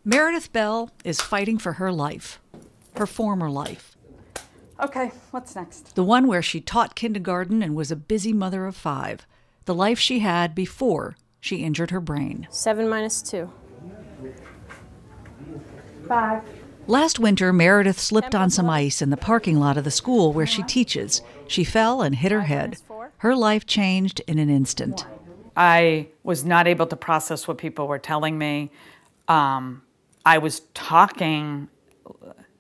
Meredith Bell is fighting for her life, her former life. Okay, what's next? The one where she taught kindergarten and was a busy mother of 5. The life she had before she injured her brain. 7 minus 2. 5. Last winter, Meredith slipped on some ice in the parking lot of the school where she teaches. She fell and hit her head. Her life changed in an instant. I was not able to process what people were telling me. I was talking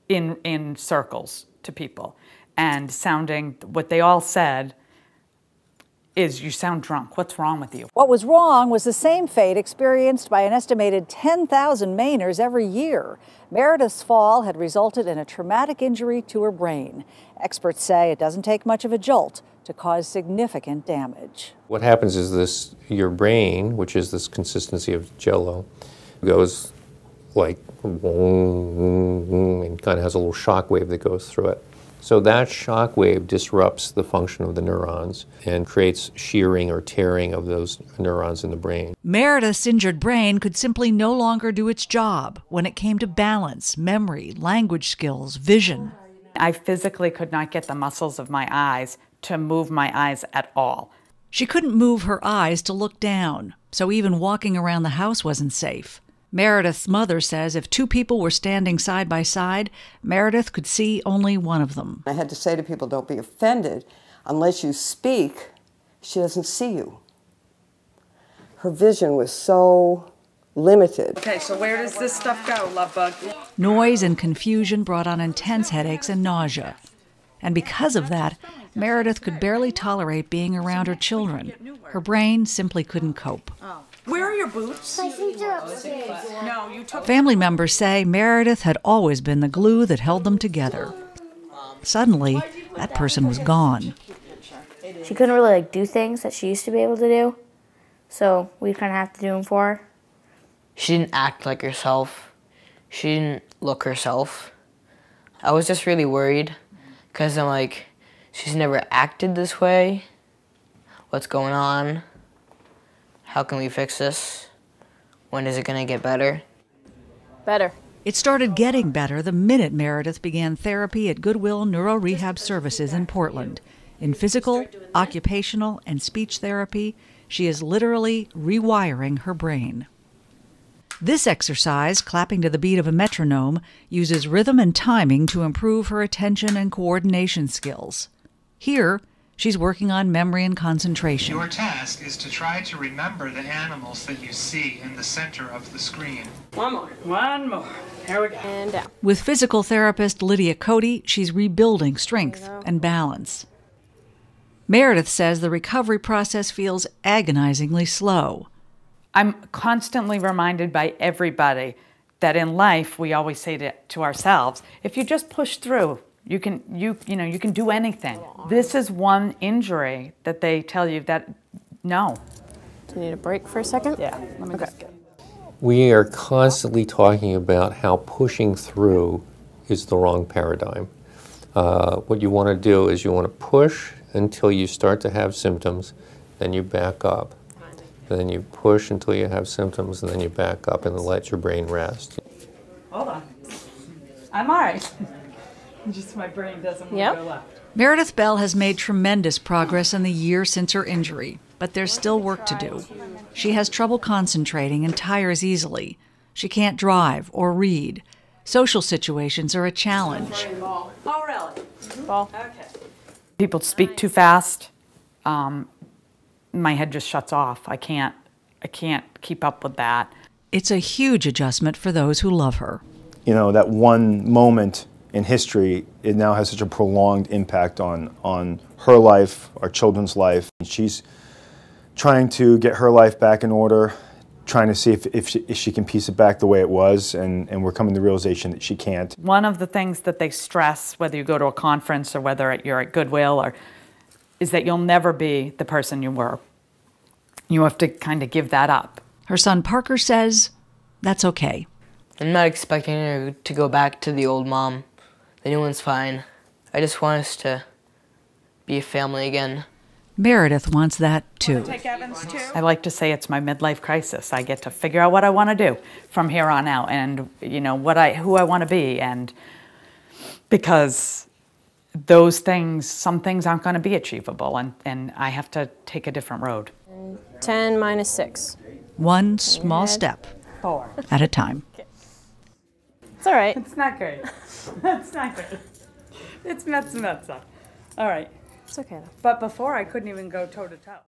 in circles to people and sounding, what they all said is, you sound drunk. What's wrong with you? What was wrong was the same fate experienced by an estimated 10,000 Mainers every year. Meredith's fall had resulted in a traumatic injury to her brain. Experts say it doesn't take much of a jolt to cause significant damage. What happens is this, your brain, which is this consistency of jello, goes like and kind of has a little shock wave that goes through it. So that shock wave disrupts the function of the neurons and creates shearing or tearing of those neurons in the brain. Meredith's injured brain could simply no longer do its job when it came to balance, memory, language skills, vision. I physically could not get the muscles of my eyes to move my eyes at all. She couldn't move her eyes to look down, so even walking around the house wasn't safe. Meredith's mother says if 2 people were standing side by side, Meredith could see only one of them. I had to say to people, don't be offended. Unless you speak, she doesn't see you. Her vision was so limited. Okay, so where does this stuff go, love bug? Noise and confusion brought on intense headaches and nausea. And because of that, Meredith could barely tolerate being around her children. Her brain simply couldn't cope. Where are your boots? I think they're upstairs. No, you took. Family members say Meredith had always been the glue that held them together. Suddenly, that person was gone. She couldn't really do things that she used to be able to do, so we kind of have to do them for her. She didn't act like herself. She didn't look herself. I was just really worried because I'm like, she's never acted this way. What's going on? How can we fix this? When is it going to get better? Better. It started getting better the minute Meredith began therapy at Goodwill NeuroRehab Services in Portland. In physical, occupational, and speech therapy, she is literally rewiring her brain. This exercise, clapping to the beat of a metronome, uses rhythm and timing to improve her attention and coordination skills. Here, she's working on memory and concentration. Your task is to try to remember the animals that you see in the center of the screen. One more. Here we go. And down. With physical therapist Lydia Cody, she's rebuilding strength and balance. Meredith says the recovery process feels agonizingly slow. I'm constantly reminded by everybody that in life we always say to ourselves, if you just push through, you can do anything. This is one injury that they tell you that, no. Do you need a break for a second? Yeah, let me just get. We are constantly talking about how pushing through is the wrong paradigm. What you want to do is you want to push until you start to have symptoms, then you back up. Then you push until you have symptoms, and then you back up and let your brain rest. Hold on. I'm all right. Just my brain doesn't want to go left. Meredith Bell has made tremendous progress in the year since her injury, but there's still work to do. She has trouble concentrating and tires easily. She can't drive or read. Social situations are a challenge. Oh, really? Ball. Okay. People speak too fast. My head just shuts off. I can't keep up with that. It's a huge adjustment for those who love her. You know, that one moment in history, it now has such a prolonged impact on her life, our children's life. She's trying to get her life back in order, trying to see if she can piece it back the way it was, and we're coming to the realization that she can't. One of the things that they stress, whether you go to a conference or whether you're at Goodwill, is that you'll never be the person you were. You have to kind of give that up. Her son Parker says that's okay. I'm not expecting her to go back to the old mom. The new one's fine. I just want us to be a family again. Meredith wants that too. I like to say it's my midlife crisis. I get to figure out what I want to do from here on out, and you know who I want to be, and because those things, some things aren't going to be achievable, and I have to take a different road. 10 minus 6. One small step 4 at a time. Okay. It's all right. It's not great. It's not great. It's messy. All right. It's okay though. But before I couldn't even go toe to toe.